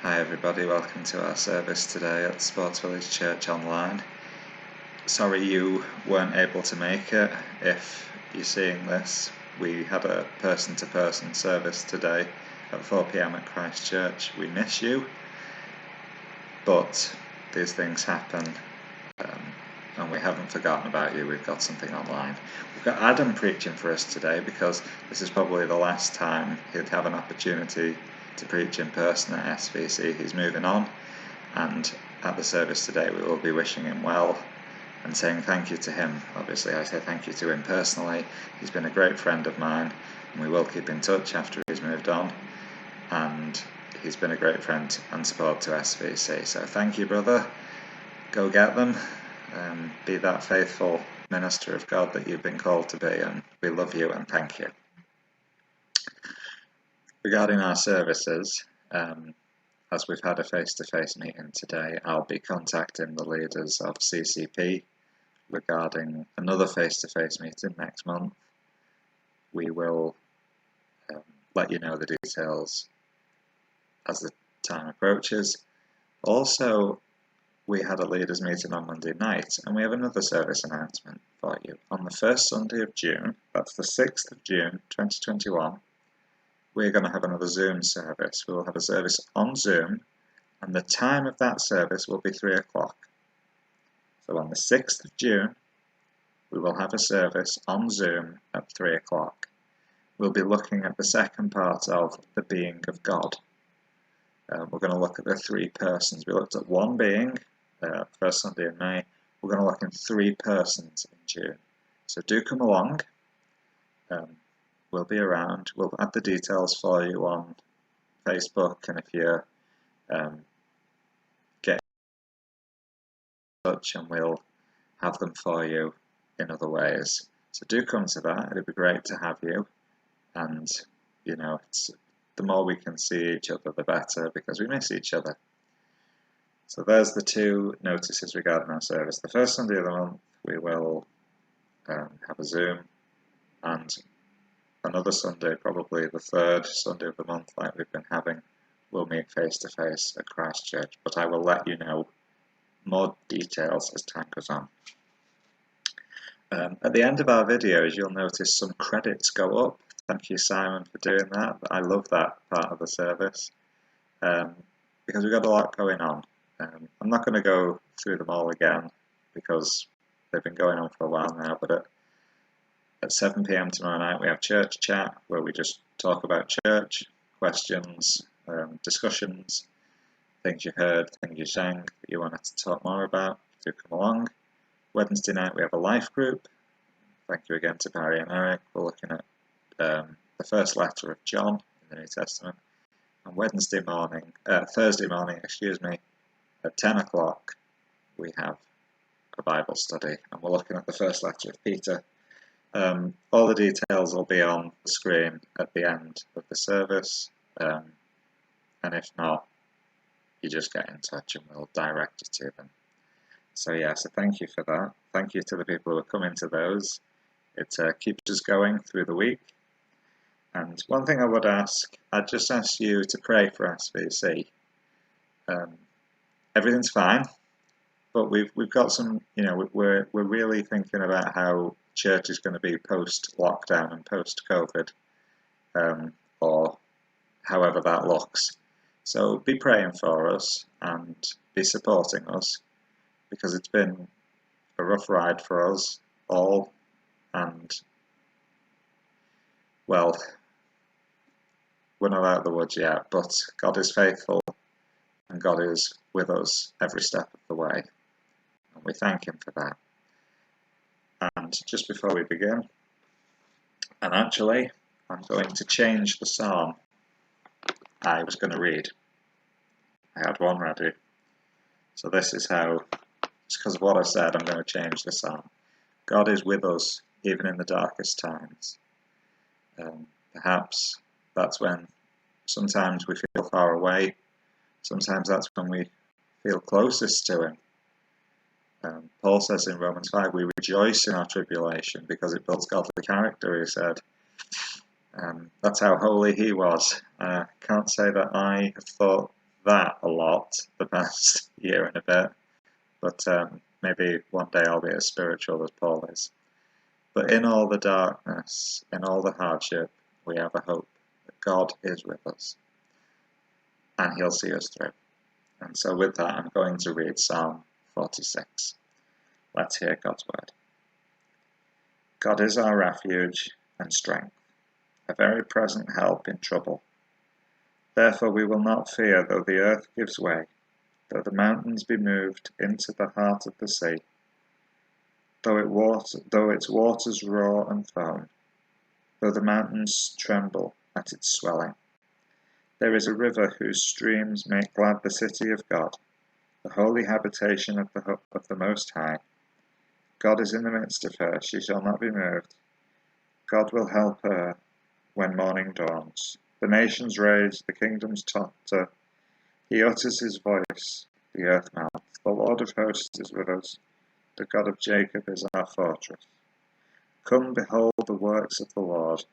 Hi everybody, welcome to our service today at Sports Village Church Online. Sorry you weren't able to make it. If you're seeing this, we had a person-to-person service today at 4 PM at Christ Church. We miss you, but these things happen, and we haven't forgotten about you. We've got something online. We've got Adam preaching for us today because this is probably the last time he'd have an opportunity to preach in person at SVC. He's moving on, and at the service today we will be wishing him well and saying thank you to him. Obviously I say thank you to him personally. He's been a great friend of mine, and we will keep in touch after he's moved on, and he's been a great friend and support to SVC. So thank you, brother. Go get them. Be that faithful minister of God that you've been called to be, and we love you and thank you. Regarding our services, as we've had a face-to-face meeting today, I'll be contacting the leaders of CCP regarding another face-to-face meeting next month. We will let you know the details as the time approaches. Also, we had a leaders meeting on Monday night, and we have another service announcement for you. On the first Sunday of June, that's the 6th of June 2021, we're going to have another Zoom service. We will have a service on Zoom, and the time of that service will be 3 o'clock. So on the 6th of June, we will have a service on Zoom at 3 o'clock. We'll be looking at the second part of the being of God. We're going to look at the three persons. We looked at one being, first Sunday in May. We're going to look in three persons in June. So do come along. We'll be around. We'll add the details for you on Facebook, and if you're get in touch, and we'll have them for you in other ways. So do come to that. It'd be great to have you, and you know, the more we can see each other, the better, because we miss each other. So there's the two notices regarding our service. The first Sunday of the month we will have a Zoom, and another Sunday, probably the third Sunday of the month like we've been having, we'll meet face to face at Christ Church, but I will let you know more details as time goes on. At the end of our videos you'll notice some credits go up. Thank you, Simon, for doing that. I love that part of the service because we've got a lot going on. I'm not going to go through them all again because they've been going on for a while now, but at 7 PM tomorrow night we have church chat where we just talk about church, questions, discussions, things you heard, things you sang that you wanted to talk more about. Do come along. Wednesday night we have a life group. Thank you again to Barry and Eric. We're looking at the first letter of John in the New Testament. And Thursday morning, at 10 o'clock we have a Bible study, and we're looking at the first letter of Peter. All the details will be on the screen at the end of the service, and if not, you just get in touch and we'll direct you to them. So yeah, so thank you for that. Thank you to the people who are coming to those. It keeps us going through the week. And one thing I would ask, I'd just ask you to pray for SVC. Everything's fine, but we've got some, you know, we're really thinking about how church is going to be post lockdown and post COVID, or however that looks. So be praying for us and be supporting us, because it's been a rough ride for us all, and well, we're not out of the woods yet, but God is faithful and God is with us every step of the way, and we thank Him for that. And just before we begin, and actually I'm going to change the psalm I was going to read. I had one ready, so this is how, just because of what I said, I'm going to change the psalm. God is with us even in the darkest times. Perhaps that's when sometimes we feel far away, sometimes that's when we feel closest to Him. Paul says in Romans 5, we rejoice in our tribulation because it builds godly character, he said. That's how holy he was. I can't say that I have thought that a lot the past year and a bit, but maybe one day I'll be as spiritual as Paul is. But in all the darkness, in all the hardship, we have a hope that God is with us and He'll see us through. And so, with that, I'm going to read Psalm 46. Let's hear God's word. God is our refuge and strength, a very present help in trouble. Therefore we will not fear though the earth gives way, though the mountains be moved into the heart of the sea, though its waters roar and foam, though the mountains tremble at its swelling. There is a river whose streams make glad the city of God, the holy habitation of the Most High. God is in the midst of her, she shall not be moved. God will help her when morning dawns. The nations rage, the kingdoms totter. He utters his voice, the earth melts. The Lord of hosts is with us. The God of Jacob is our fortress. Come, behold the works of the Lord,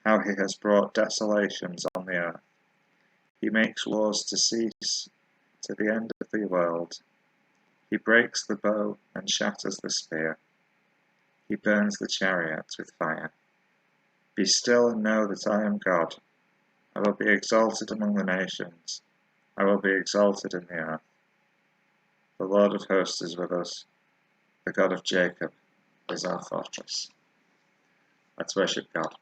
how he has brought desolations on the earth. He makes wars to cease to the end of the world. He breaks the bow and shatters the spear. He burns the chariots with fire. Be still and know that I am God. I will be exalted among the nations. I will be exalted in the earth. The Lord of hosts is with us. The God of Jacob is our fortress. Let's worship God.